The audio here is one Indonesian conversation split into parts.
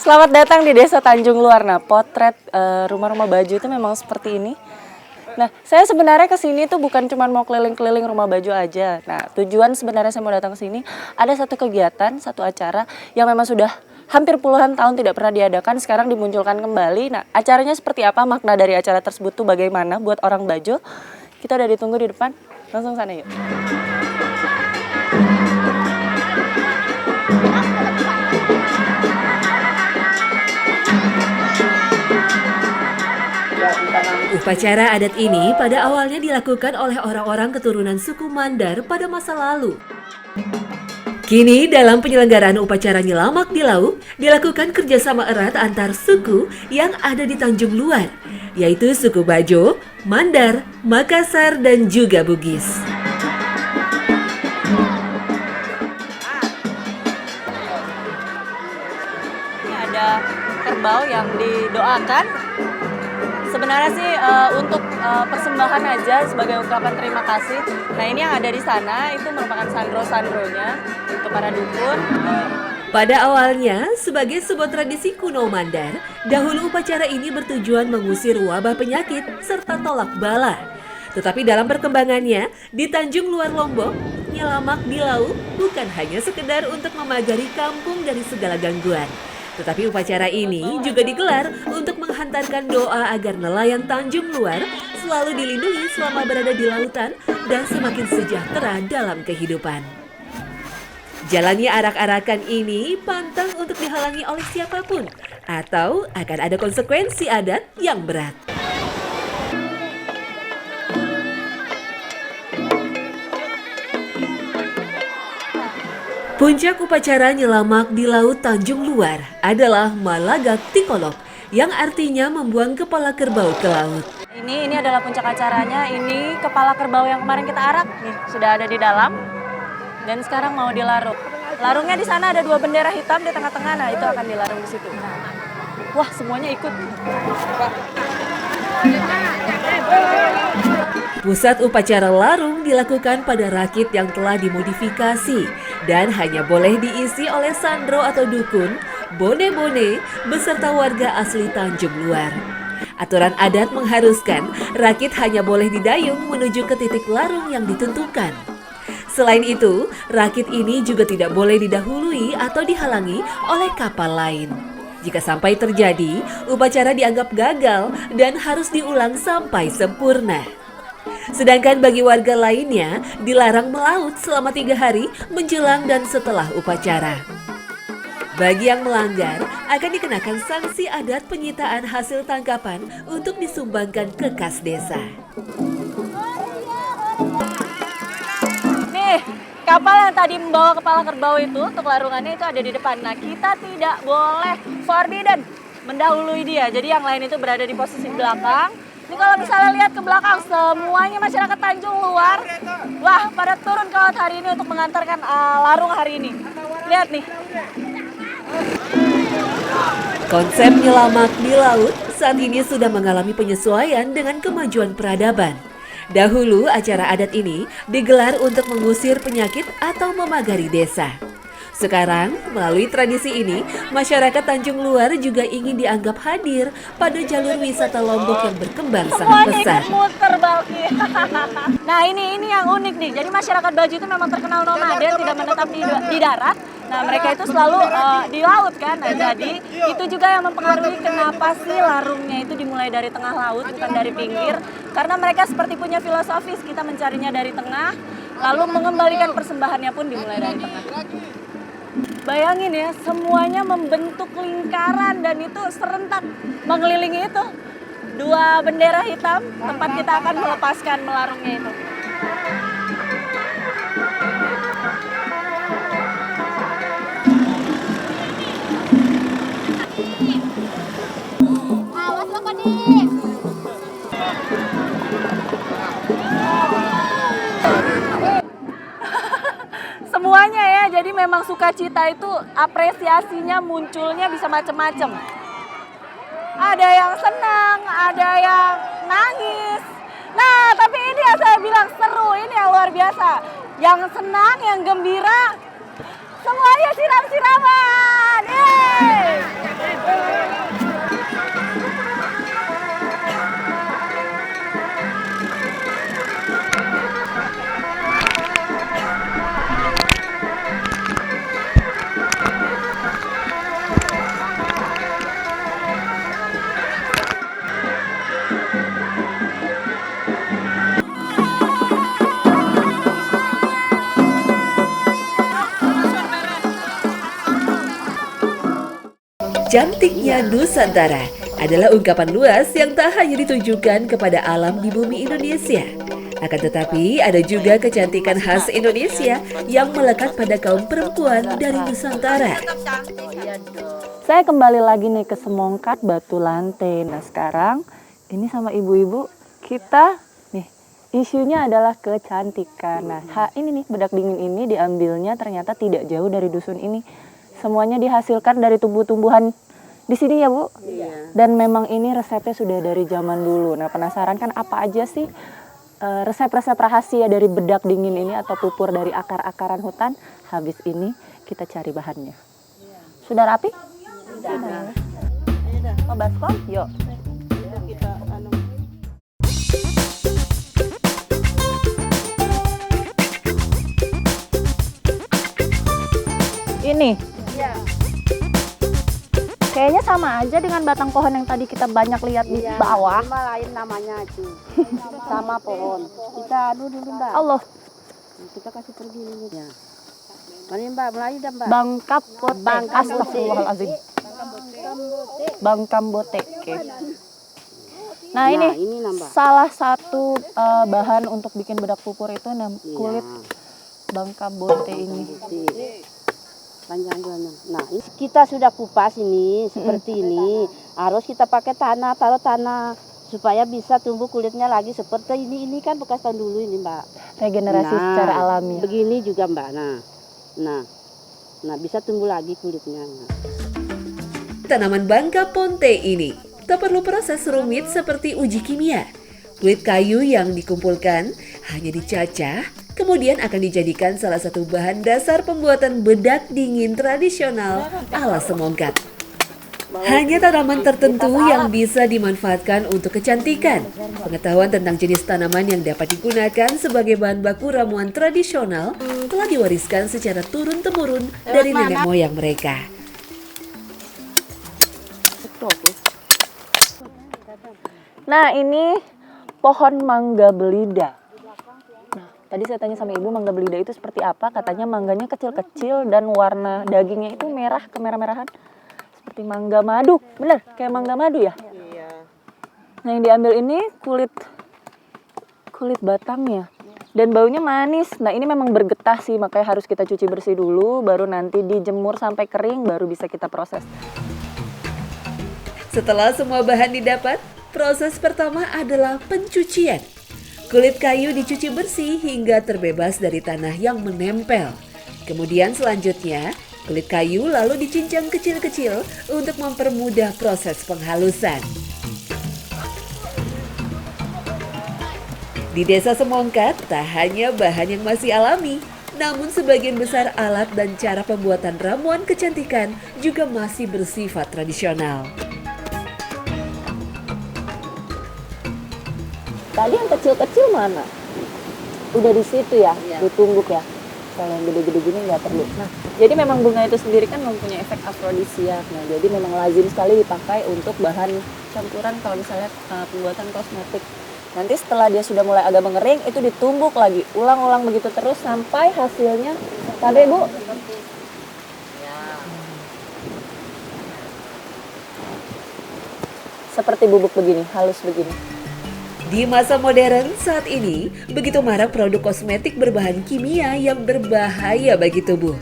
Selamat datang di Desa Tanjung Luar. Nah, potret rumah-rumah baju itu memang seperti ini. Nah, saya sebenarnya ke sini tuh bukan cuma mau keliling-keliling rumah baju aja. Nah, tujuan sebenarnya saya mau datang ke sini ada satu kegiatan, satu acara yang memang sudah hampir puluhan tahun tidak pernah diadakan, sekarang dimunculkan kembali. Nah, acaranya seperti apa, makna dari acara tersebut tuh bagaimana buat orang Bajo? Kita udah ditunggu di depan. Langsung sana yuk. Upacara adat ini pada awalnya dilakukan oleh orang-orang keturunan suku Mandar pada masa lalu. Kini dalam penyelenggaraan upacara Nyelamak di Lau dilakukan kerjasama erat antar suku yang ada di Tanjung Luar, yaitu suku Bajo, Mandar, Makassar, dan juga Bugis. Ini ada kerbau yang didoakan. Sebenarnya sih untuk persembahan aja sebagai ungkapan terima kasih. Nah, ini yang ada di sana itu merupakan sandro-sandronya untuk para dukun. Pada awalnya, sebagai sebuah tradisi kuno Mandar, dahulu upacara ini bertujuan mengusir wabah penyakit serta tolak bala. Tetapi dalam perkembangannya, di Tanjung Luar Lombok, Nyelamak di Lau bukan hanya sekedar untuk memagari kampung dari segala gangguan. Tetapi upacara ini juga digelar untuk menghantarkan doa agar nelayan Tanjung Luar selalu dilindungi selama berada di lautan dan semakin sejahtera dalam kehidupan. Jalannya arak-arakan ini pantang untuk dihalangi oleh siapapun atau akan ada konsekuensi adat yang berat. Puncak upacara Nyelamak di Laut Tanjung Luar adalah Malagak Tikolok yang artinya membuang kepala kerbau ke laut. Ini adalah puncak acaranya. Ini kepala kerbau yang kemarin kita arak nih, sudah ada di dalam dan sekarang mau dilarung. Larungnya di sana ada 2 bendera hitam di tengah-tengah. Nah, itu akan dilarung di situ. Wah, semuanya ikut. Pusat upacara larung dilakukan pada rakit yang telah dimodifikasi dan hanya boleh diisi oleh sandro atau dukun, bone-bone, beserta warga asli Tanjung Luar. Aturan adat mengharuskan rakit hanya boleh didayung menuju ke titik larung yang ditentukan. Selain itu, rakit ini juga tidak boleh didahului atau dihalangi oleh kapal lain. Jika sampai terjadi, upacara dianggap gagal dan harus diulang sampai sempurna. Sedangkan bagi warga lainnya, dilarang melaut selama 3 hari menjelang dan setelah upacara. Bagi yang melanggar, akan dikenakan sanksi adat penyitaan hasil tangkapan untuk disumbangkan ke kas desa. Nih, kapal yang tadi membawa kepala kerbau itu untuk larungannya itu ada di depan. Nah, kita tidak boleh forbidden mendahului dia. Jadi yang lain itu berada di posisi belakang. Ini kalau misalnya lihat ke belakang, semuanya masyarakat Tanjung Luar, wah, pada turun ke laut hari ini untuk mengantarkan larung hari ini. Lihat nih. Konsep Nyelamak di laut saat ini sudah mengalami penyesuaian dengan kemajuan peradaban. Dahulu acara adat ini digelar untuk mengusir penyakit atau memagari desa. Sekarang, melalui tradisi ini, masyarakat Tanjung Luar juga ingin dianggap hadir pada jalur wisata Lombok yang berkembang sangat pesat. Muter Balki. Nah, ini yang unik nih. Jadi masyarakat Bajo itu memang terkenal nomaden, tidak menetap di darat. Nah, mereka itu selalu di laut kan. Nah, jadi itu juga yang mempengaruhi kenapa sih larungnya itu dimulai dari tengah laut bukan dari pinggir. Karena mereka seperti punya filosofis, kita mencarinya dari tengah, lalu mengembalikan persembahannya pun dimulai dari tengah. Bayangin ya, semuanya membentuk lingkaran dan itu serentak mengelilingi itu. 2 bendera hitam, tempat kita akan melepaskan melarungnya itu. Awas lo Kodik. Semuanya ya, jadi memang sukacita itu apresiasinya munculnya bisa macam-macam. Ada yang senang, ada yang nangis. Nah, tapi ini yang saya bilang seru, ini yang luar biasa. Yang senang, yang gembira, semuanya siram-siraman. Yeay! Cantiknya Nusantara adalah ungkapan luas yang tak hanya ditujukan kepada alam di bumi Indonesia. Akan tetapi ada juga kecantikan khas Indonesia yang melekat pada kaum perempuan dari Nusantara. Saya kembali lagi nih ke Semongkat Batu Lantai. Nah sekarang ini sama ibu-ibu kita nih isunya adalah kecantikan. Nah ini nih bedak dingin ini diambilnya ternyata tidak jauh dari dusun ini. Semuanya dihasilkan dari tumbuh-tumbuhan di sini ya Bu? Iya. Dan memang ini resepnya sudah dari zaman dulu. Nah penasaran kan apa aja sih resep-resep rahasia dari bedak dingin ini atau pupur dari akar-akaran hutan? Habis ini kita cari bahannya. Sudah rapi? Sudah. Mau baskom? Yuk. Ini? Iya. Kayaknya sama aja dengan batang pohon yang tadi kita banyak lihat di bawah. Cuma lain namanya itu. Sama pohon. Kita dulu Mbak. Allah. Kita kasih pergi ini ya. Mari Mbak, mulai dah Mbak. Bangkap bote. Astagfirullahaladzim. Bangkam bote. Oke. Nah ini salah satu bahan untuk bikin bedak pupur itu kulit bangkam bote ini. Panjang-panjang. Nah, kita sudah kupas ini seperti ini. Harus kita pakai tanah, taruh tanah supaya bisa tumbuh kulitnya lagi seperti ini. Ini kan bekas tahun dulu ini, Mbak. Regenerasi secara alami. Begini juga, Mbak. Nah, bisa tumbuh lagi kulitnya. Tanaman Bangka Ponte ini tak perlu proses rumit seperti uji kimia. Kulit kayu yang dikumpulkan hanya dicacah, kemudian akan dijadikan salah satu bahan dasar pembuatan bedak dingin tradisional ala Semongkat. Hanya tanaman tertentu yang bisa dimanfaatkan untuk kecantikan. Pengetahuan tentang jenis tanaman yang dapat digunakan sebagai bahan baku ramuan tradisional telah diwariskan secara turun-temurun dari nenek moyang mereka. Nah ini pohon mangga belida. Nah tadi saya tanya sama ibu mangga belida itu seperti apa. Katanya mangganya kecil-kecil dan warna dagingnya itu merah kemerah-merahan. Seperti mangga madu, bener? Kayak mangga madu ya? Iya. Nah yang diambil ini kulit batangnya. Dan baunya manis. Nah ini memang bergetah sih, makanya harus kita cuci bersih dulu. Baru nanti dijemur sampai kering, baru bisa kita proses. Setelah semua bahan didapat, proses pertama adalah pencucian. Kulit kayu dicuci bersih hingga terbebas dari tanah yang menempel. Kemudian selanjutnya, kulit kayu lalu dicincang kecil-kecil untuk mempermudah proses penghalusan. Di Desa Semongkat, tak hanya bahan yang masih alami, namun sebagian besar alat dan cara pembuatan ramuan kecantikan juga masih bersifat tradisional. Tadi yang kecil-kecil mana? Udah di situ ya, ditumbuk ya. Kalau yang gede-gede gini nggak perlu. Nah, jadi memang bunga itu sendiri kan mempunyai efek afrodisiak. Nah, jadi memang lazim sekali dipakai untuk bahan campuran kalau misalnya pembuatan kosmetik. Nanti setelah dia sudah mulai agak mengering, itu ditumbuk lagi. Ulang-ulang begitu terus sampai hasilnya. Tadi Bu? Seperti bubuk begini, halus begini. Di masa modern saat ini, begitu marak produk kosmetik berbahan kimia yang berbahaya bagi tubuh.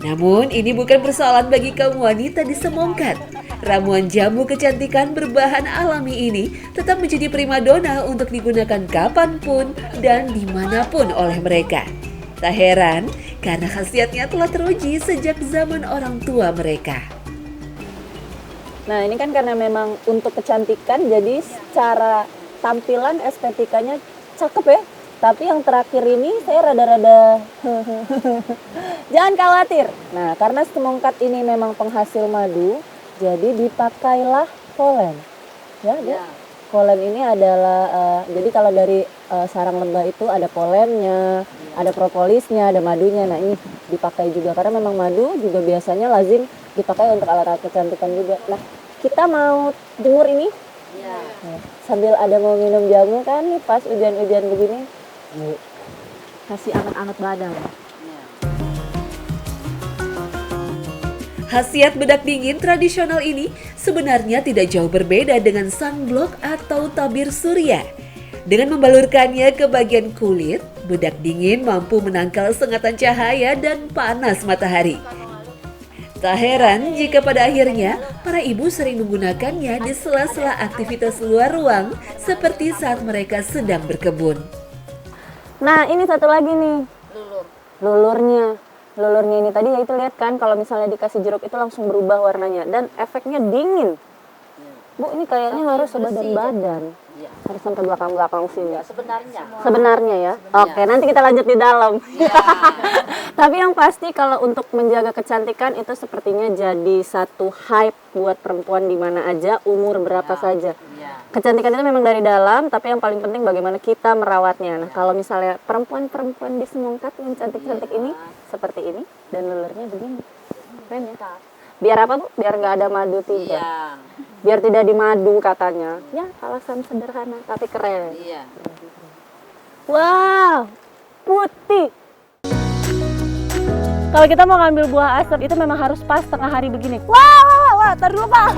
Namun, ini bukan persoalan bagi kaum wanita di Semongkat. Ramuan jamu kecantikan berbahan alami ini tetap menjadi primadona untuk digunakan kapanpun dan dimanapun oleh mereka. Tak heran, karena khasiatnya telah teruji sejak zaman orang tua mereka. Nah, ini kan karena memang untuk kecantikan, jadi secara tampilan estetikanya cakep ya. Tapi yang terakhir ini saya rada-rada jangan khawatir. Nah, karena Semongkat ini memang penghasil madu, Jadi dipakailah polen. Ya, Bu. Polen ini adalah jadi kalau dari sarang lebah itu ada polennya, ada propolisnya, ada madunya. Nah, ini dipakai juga karena memang madu juga biasanya lazim dipakai untuk alat-alat kecantikan juga. Nah, kita mau jemur ini. Nah, sambil ada mau minum jamu kan nih pas hujan-hujan begini. Kasih anget-anget badan. Khasiat bedak dingin tradisional ini sebenarnya tidak jauh berbeda dengan sunblock atau tabir surya. Dengan membalurkannya ke bagian kulit, bedak dingin mampu menangkal sengatan cahaya dan panas matahari. Tak heran jika pada akhirnya para ibu sering menggunakannya di sela-sela aktivitas luar ruang seperti saat mereka sedang berkebun. Nah, ini satu lagi nih. Lulurnya. Lulurnya ini tadi ya itu lihat kan kalau misalnya dikasih jeruk itu langsung berubah warnanya dan efeknya dingin. Bu, ini kayaknya harus sebadan-badan. Harus sampai belakang-belakang sini. Sebenarnya ya. Oke, nanti kita lanjut di dalam. Tapi yang pasti kalau untuk menjaga kecantikan itu sepertinya jadi satu hype buat perempuan di mana aja, umur berapa saja. Kecantikan itu memang dari dalam, tapi yang paling penting bagaimana kita merawatnya. Nah, kalau misalnya perempuan-perempuan di Semongkat yang cantik-cantik ini seperti ini dan lulurnya begini. Keren ya? Biar apa, Bu? Biar nggak ada madu tiga. Biar tidak dimadu katanya. Ya, alasan sederhana tapi keren. Wow, putih. Kalau kita mau ngambil buah asap itu memang harus pas tengah hari begini. Wah, tar dulu, Pak.